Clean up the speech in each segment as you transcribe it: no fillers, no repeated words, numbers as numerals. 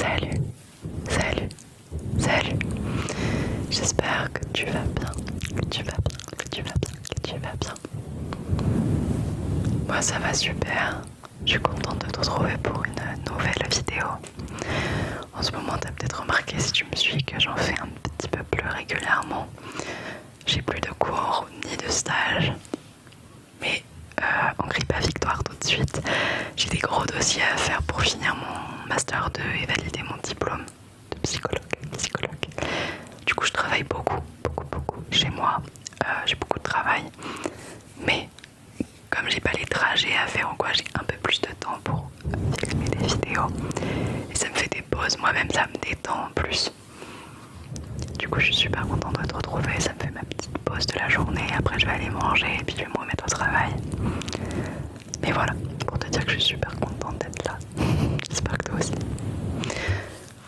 Salut, salut, salut. J'espère que tu vas bien, que tu vas bien, que tu vas bien, que tu vas bien. Moi ça va super. Je suis contente de te retrouver pour une nouvelle vidéo. En ce moment, tu as peut-être remarqué si tu me suis que j'en fais un petit peu plus régulièrement. J'ai plus de cours ni de stage. Mais on crie pas victoire tout de suite. J'ai des gros dossiers à faire pour finir mon master 2 et valider mon diplôme de psychologue. Du coup je travaille beaucoup chez moi. J'ai beaucoup de travail. Mais comme j'ai pas les trajets à faire ou quoi, j'ai un peu plus de temps pour filmer des vidéos. Et ça me fait des pauses, moi-même ça me détend en plus. Du coup je suis super contente de te retrouver, ça me fait ma petite pause de la journée. Après je vais aller manger et puis je vais me remettre au travail. Mais voilà, pour te dire que je suis super contente d'être là. J'espère que toi aussi.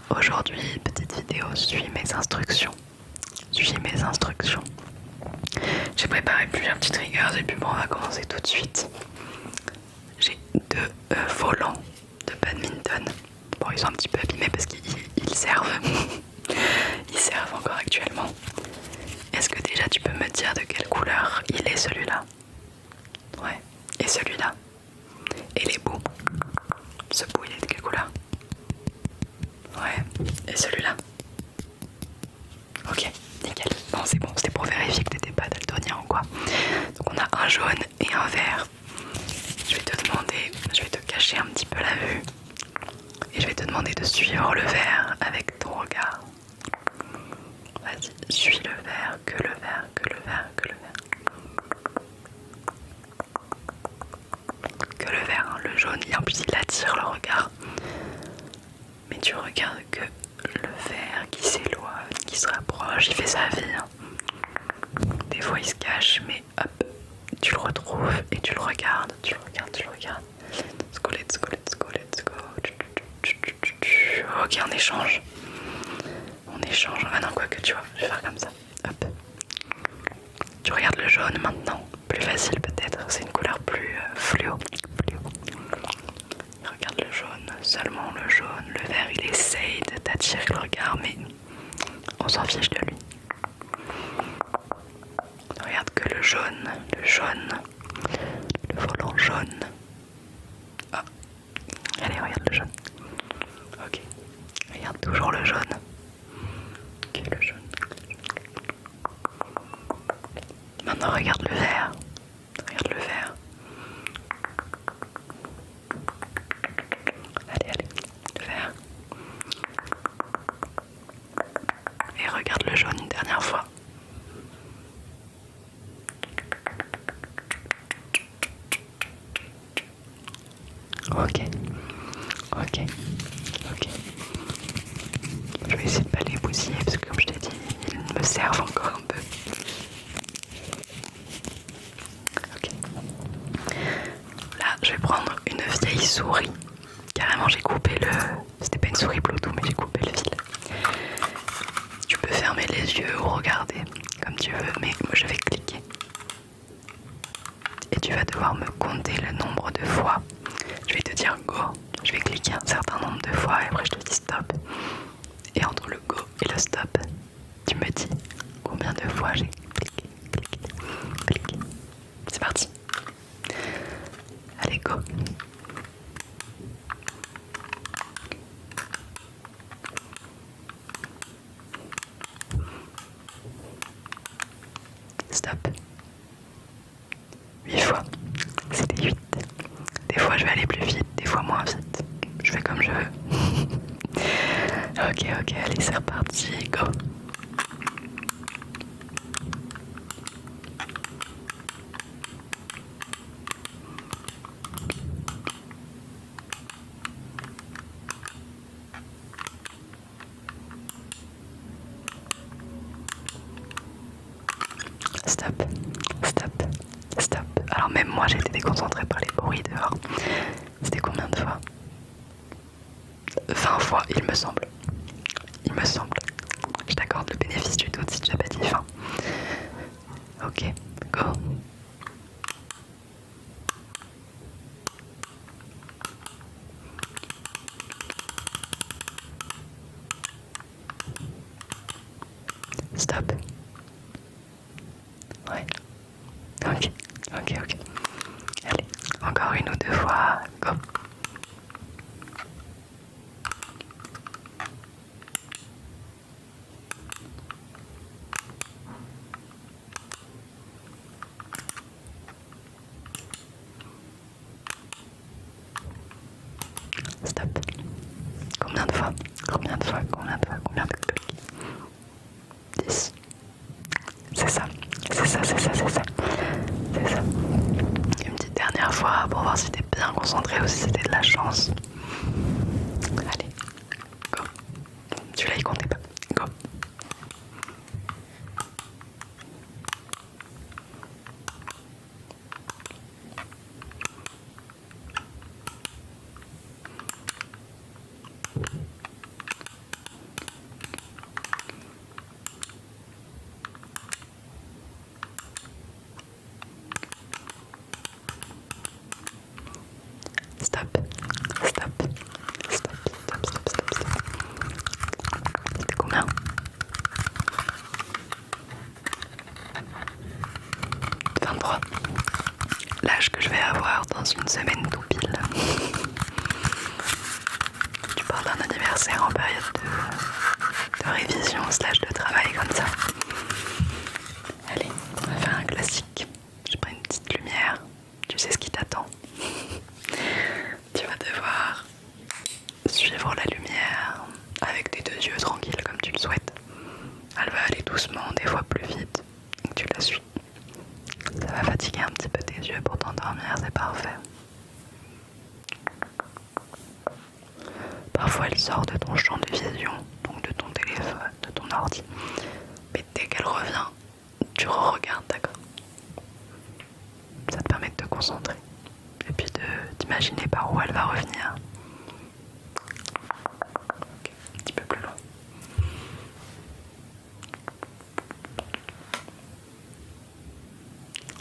Aujourd'hui, petite vidéo, suis mes instructions. Suis mes instructions. J'ai préparé plusieurs petites triggers et puis bon, on va commencer tout de suite. J'ai deux volants de badminton. Bon, ils sont un petit peu abîmés parce qu'ils servent. Ils servent encore actuellement. Est-ce que déjà tu peux me dire de quelle couleur il est celui-là? Ouais. Et celui-là? Et les bouts? Ce bout, il est de quelle couleur? Ouais. Et celui-là? Ok, nickel. Bon, c'est bon, c'était pour vérifier que t'étais pas daltonien ou quoi. Donc on a un jaune et un vert. Je vais te demander, je vais te cacher un petit peu la vue. Et je vais te demander de suivre le vert avec ton regard. Vas-y, suis le vert, que le vert, que le vert, que le vert. Que le vert, hein, le jaune, en plus il attire le regard. Mais tu regardes que le vert qui s'éloigne, qui se rapproche, il fait sa vie. Hein. Des fois il se cache, mais hop, tu le retrouves et tu le regardes, tu le regardes, tu le regardes. Let's go, let's go, let's go, let's go. Ok, on échange. On échange. Ah non, quoi que tu vois, je vais faire comme ça. Hop. Tu regardes le jaune maintenant. Plus facile peut-être, c'est une couleur plus fluo. Regarde le jaune, seulement le jaune. Le vert, il essaye de t'attirer le regard, mais on s'en fiche de lui. Regarde que le jaune, le volant jaune. Ah, allez, regarde le jaune. Ok, regarde toujours le jaune. Ok, le jaune. Maintenant, regarde le vert. Regarde le vert. Allez, allez, le vert. Et regarde le jaune une dernière fois. Ok, ok, ok. Je vais essayer de pas les bousiller parce que comme je t'ai dit, ils me servent encore un peu. Ok. Là, je vais prendre une vieille souris. Carrément, j'ai coupé le... C'était pas une souris Bluetooth, mais j'ai coupé le fil. Tu peux fermer les yeux ou regarder comme tu veux, mais moi je vais cliquer. Et tu vas devoir me compter le nombre de fois. Je vais te dire go. Je vais cliquer un certain nombre de fois et après je te dis stop. Et entre le go et le stop, tu me dis combien de fois j'ai cliqué, cliqué. C'est parti. Allez, go. Stop. 8 fois. C'était 8. Des fois je vais aller plus vite, des fois moins vite. Je fais comme je veux. Ok, allez, c'est reparti, go. Stop, stop, stop. Alors même moi j'ai été déconcentrée par les bruits dehors. C'était combien de fois? 20 fois, il me semble. Il me semble. Je t'accorde le bénéfice du doute si tu n'as pas dit 20. Ok, go. Combien de fois? Combien de fois? Combien de fois? Combien de fois? 10. C'est ça. C'est ça, c'est ça, c'est ça. C'est ça. Une petite dernière fois pour voir si t'es bien concentré ou si c'était de la chance. Allez, go. Celui-là il comptait pas. Go. Stop. Stop. Stop. Stop. Stop. Stop. Stop. C'était combien? 23. L'âge que je vais avoir dans une semaine tout pile. Tu parles d'un anniversaire en période de révision slash de travail comme ça. Allez, on va faire un classique. Je prends une petite lumière. Tu sais ce qui t'attend. Tu vas devoir suivre la lumière avec tes deux yeux tranquilles comme tu le souhaites. Elle va aller doucement, des fois plus vite. Donc tu la suis. Ça va fatiguer un petit peu tes yeux pour t'endormir, c'est parfait. Parfois elle sort de ton champ de vision, donc de ton téléphone, de ton ordi. Mais dès qu'elle revient, tu re-regardes, d'accord? Ça te permet de te concentrer. Et puis d'imaginer par où elle va revenir. Ok, un petit peu plus loin.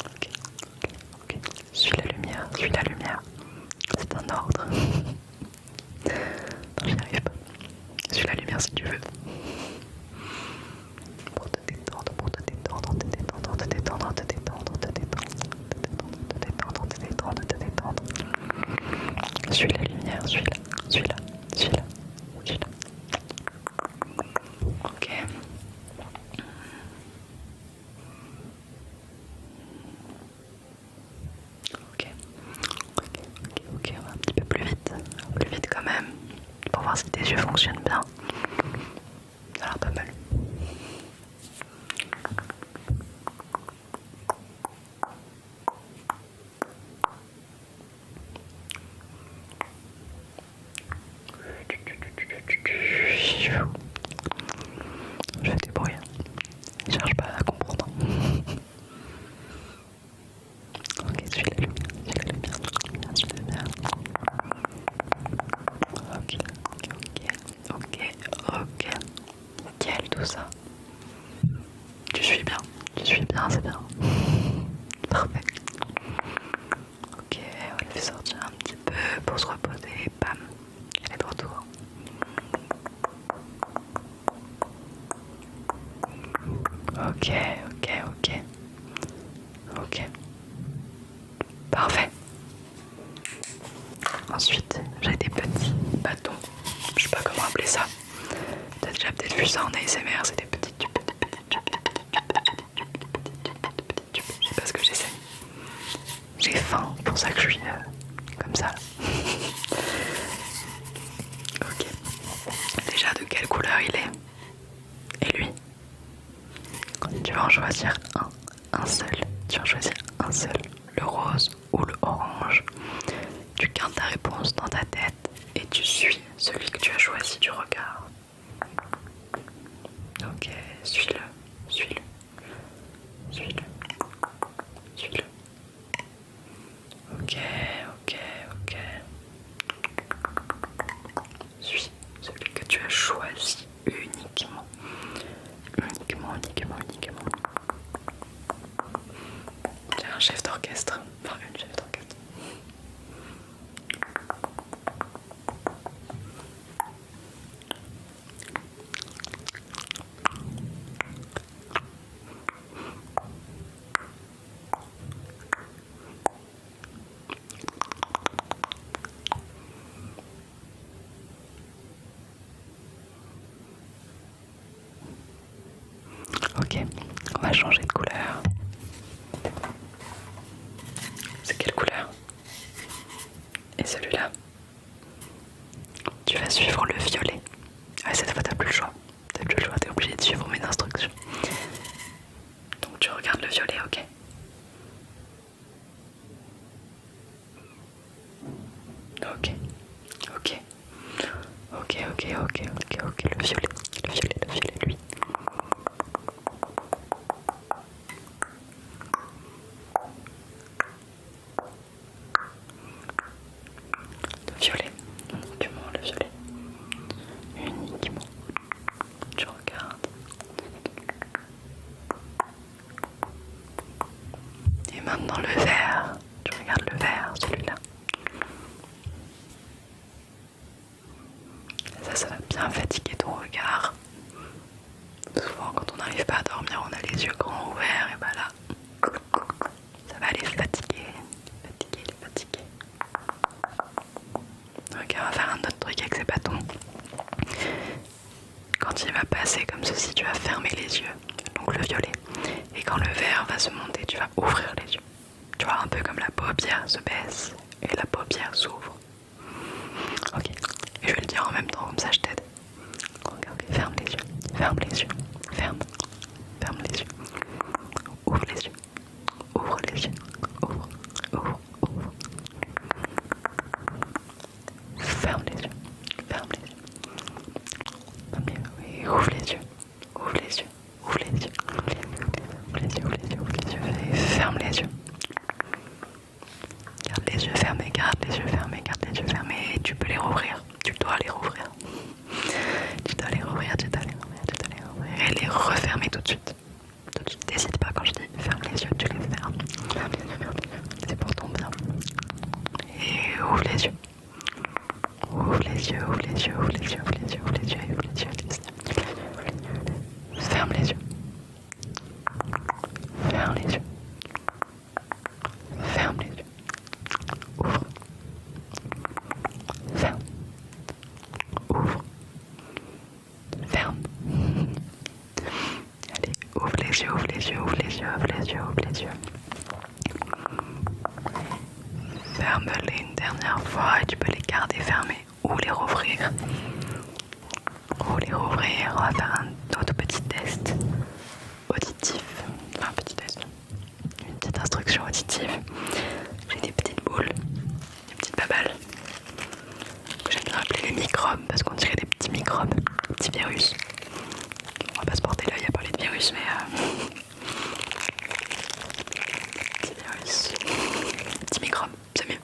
Ok, ok, ok. Suis la lumière, suis la lumière. C'est un ordre. Non, j'y arrive pas. Suis la lumière si tu veux. Pour te détendre, pour te détendre, te détendre, te détendre, te détendre, te détendre, te détendre, te détendre, te détendre. Suis la lumière, suis-la, suis-la, suis-la, suis-la. Ok. Ok. Ok, on va un petit peu plus vite quand même, pour voir si tes yeux fonctionnent bien. Ça a l'air pas mal. Je vais débrouiller. Ne cherche pas à comprendre. Ok, suis la lumière, suis la lumière, suis la lumière. Ok, ok, ok, ok. Nickel tout ça. Tu suis bien, c'est bien. Parfait. Ok, on le fait sortir un petit peu pour se reposer. Bam, elle est de retour. Ok, ok, ok. Ok. Parfait. Ensuite, j'ai des petits bâtons. Je sais pas comment appeler ça. T'as déjà peut-être vu ça en ASMR, c'est des petits tubes. Je sais pas ce que j'essaie. J'ai faim, c'est pour ça que je suis comme ça. Ok. Déjà, de quelle couleur il est? Et lui? Tu vas en choisir un seul. Tu vas en choisir un seul. Le rose ou le orange. Tu gardes ta réponse dans ta tête et tu suis celui que tu as choisi du regard. Ok, suis-le, suis-le, suis-le, suis-le. Ok, ok, ok. Suis celui que tu as choisi uniquement. Uniquement, uniquement, uniquement. J'ai un chef d'orchestre, enfin une chef d'orchestre. Ok, on va changer de couleur. C'est quelle couleur? Et celui-là? Tu vas suivre le violet. Ouais, cette fois t'as plus le choix. T'as plus le choix, t'es obligé de suivre mes instructions. Donc tu regardes le violet, ok? Ok, ok, ok, ok, ok, ok, ok, le violet, le violet, le violet, lui. Le violet, uniquement le violet, uniquement, tu regardes. Et maintenant le vert, tu regardes le vert, celui-là. Ça va bien fatiguer ton regard. Souvent quand on n'arrive pas à dormir, on a les yeux grands ouverts et bah là, ça va les fatiguer, les fatiguer. Ok, on va faire un autre truc avec ces bâtons. Quand il va passer comme ceci, tu vas fermer les yeux, donc le violet. Et quand le vert va se monter, tu vas ouvrir les yeux. Tu vois, un peu comme la paupière se baisse et la paupière s'ouvre. Ok, et je vais le dire en même temps, comme ça je t'aide. Regarde, ferme les yeux, ferme les yeux, ferme les yeux, ouvre les yeux, ouvre les yeux, ouvre, ouvre, ouvre. Ferme les yeux, ferme les yeux. Oui, ouvre les yeux, ouvre les yeux, ouvre les yeux, ouvre les yeux, ouvre les yeux, ouvre les yeux, et ferme les yeux. Garde les yeux fermés, garde les yeux fermés, garde les yeux fermés, et tu peux les rouvrir, tu dois les rouvrir. Tu dois les rouvrir, tu dois les rouvrir, tu dois les rouvrir, et les refermer tout de suite. Tout de suite, n'hésite pas quand je dis ferme les yeux, tu les fermes. Ferme les yeux, ferme les yeux, c'est pour ton bien. Et ouvre les yeux. Ouvre les yeux, ouvre les yeux, ouvre les yeux, ouvre les yeux, ouvre les yeux, ouvre les yeux, ferme les yeux. Ferme les yeux. Ferme les yeux. Ouvre. Ferme. Ouvre. Ferme. Allez, ouvre les yeux, ouvre les yeux, ouvre les yeux, ouvre les yeux, ouvre les yeux. Ferme-les une dernière fois et tu peux les garder fermés ou les rouvrir. Ou les rouvrir, on va faire un autre petit test auditif. Enfin, un petit test. Une petite instruction auditive. J'ai des petites boules, des petites babales que j'aime bien appeler les microbes parce qu'on dirait des petits microbes, des petits virus. On va pas se porter l'œil à parler de virus, mais petits virus, petits microbes, c'est mieux,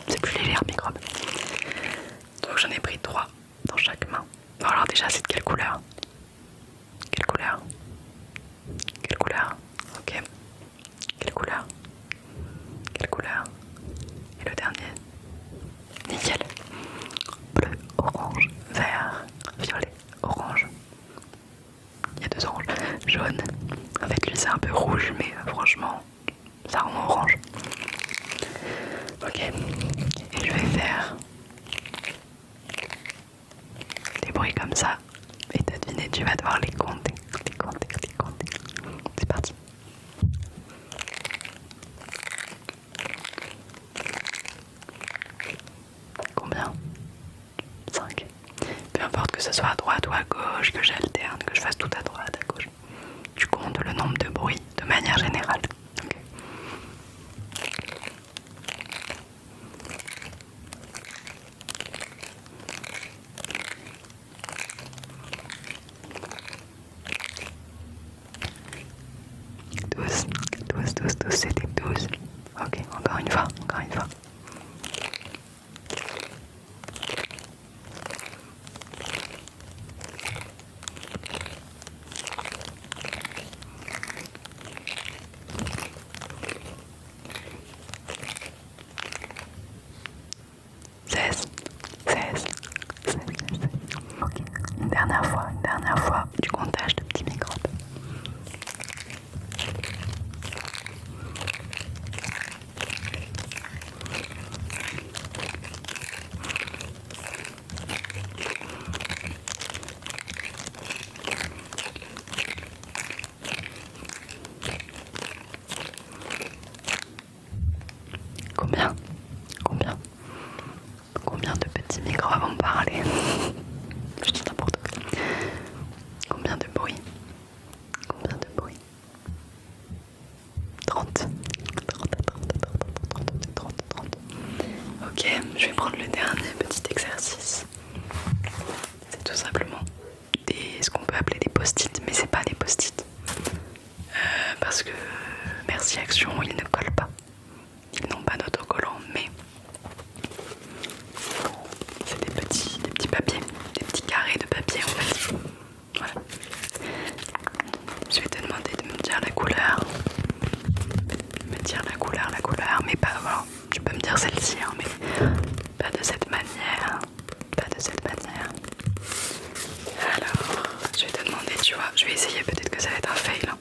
c'est plus léger un microbe. Donc j'en ai pris 3 dans chaque main. Bon, alors déjà c'est de quelle couleur? Quelle couleur? Quelle couleur? Ok. Quelle couleur? Quelle couleur? Et le dernier? Nickel. Bleu, orange, vert, violet, orange. Il y a 2 oranges. Jaune. En fait lui c'est un peu rouge mais franchement ça rend orange. Ok. Et je vais faire des bruits comme ça. Et t'as deviné, tu vas devoir les compter. Les compter, les compter. C'est parti. Combien? 5. Peu importe que ce soit à droite ou à gauche, que j'alterne, que je fasse tout à droite, à gauche. Tu comptes le nombre de bruits de manière générale. Okay. C'était 12. Ok, encore une fois, encore une fois. Ok, une dernière fois du comptage de petits microbes. Combien de petits microbes vont parler? simplement ce qu'on peut appeler des post-it, mais c'est pas des post-it. Parce que Merci Action, ils ne collent pas. Ils n'ont pas d'autocollant, mais c'est des petits papiers, des petits carrés de papier en fait. Voilà. Je vais te demander de me dire la couleur. Me dire la couleur, mais pas. Voilà. Tu peux me dire celle-ci, hein, mais pas de cette manière. Pas de cette manière. Alors, je vais te demander, tu vois, je vais essayer, peut-être que ça va être un fail. Hein.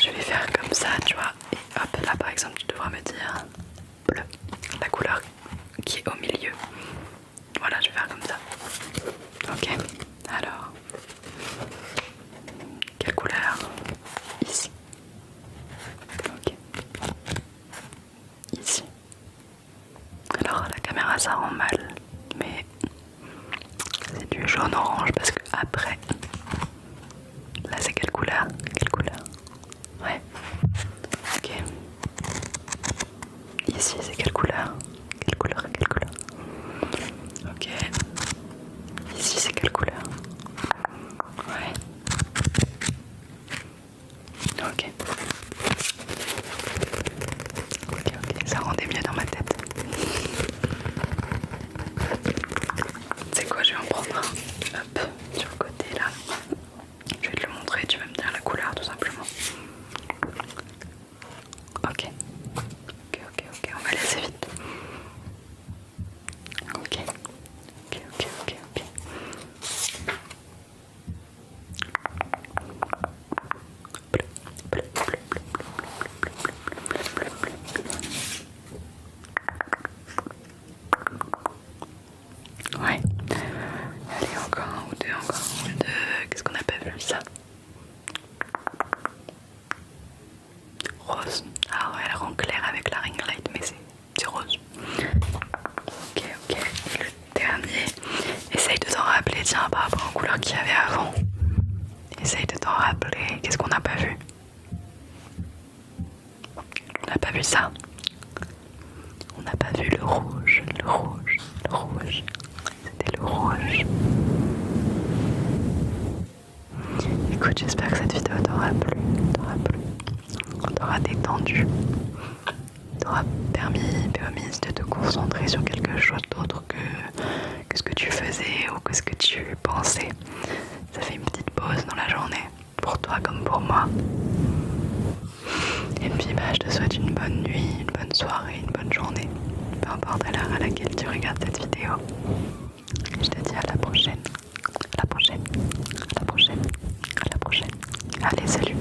Je vais faire comme ça, tu vois, et hop, là par exemple, tu devras me dire bleu, la couleur qui est au milieu. Voilà, je vais faire comme ça. Ok, alors, quelle couleur? Ici. Ok. Ici. Alors, la caméra ça rend mal, mais c'est du jaune-orange parce que après, là c'est quelle couleur? Quelle couleur? Ouais. Ok. Ici c'est quelle couleur? Quelle couleur? Quelle couleur? Ok. Ici c'est quelle couleur? Ouais. Ok. Ok, ça rendait mieux dans ma tête. C'est quoi, je vais en prendre un. Hop, sur le côté là. Je vais te le montrer, tu vas me dire la couleur tout simplement. Ok. Ok, on va aller assez vite. Ok. Ouais. Allez, encore un ou deux, Qu'est-ce qu'on n'a pas vu ça? Rose. Ah ouais, elle rend claire avec la ring light, mais c'est rose. Ok. Et le dernier, essaye de t'en rappeler, tiens, par rapport aux couleurs qu'il y avait avant. Essaye de t'en rappeler. Qu'est-ce qu'on n'a pas vu? On n'a pas vu ça. On n'a pas vu le rouge. C'était le rouge. Écoute, j'espère que cette vidéo t'aura plu. T'aura détendu. T'aura permis de te concentrer sur quelque chose d'autre que ce que tu faisais ou que ce que tu pensais. Ça fait une petite pause dans la journée, pour toi comme pour moi. Et puis je te souhaite une bonne nuit, une bonne soirée, une bonne journée, peu importe à l'heure à laquelle tu regardes cette vidéo. Je te dis à la prochaine. Allez, salut.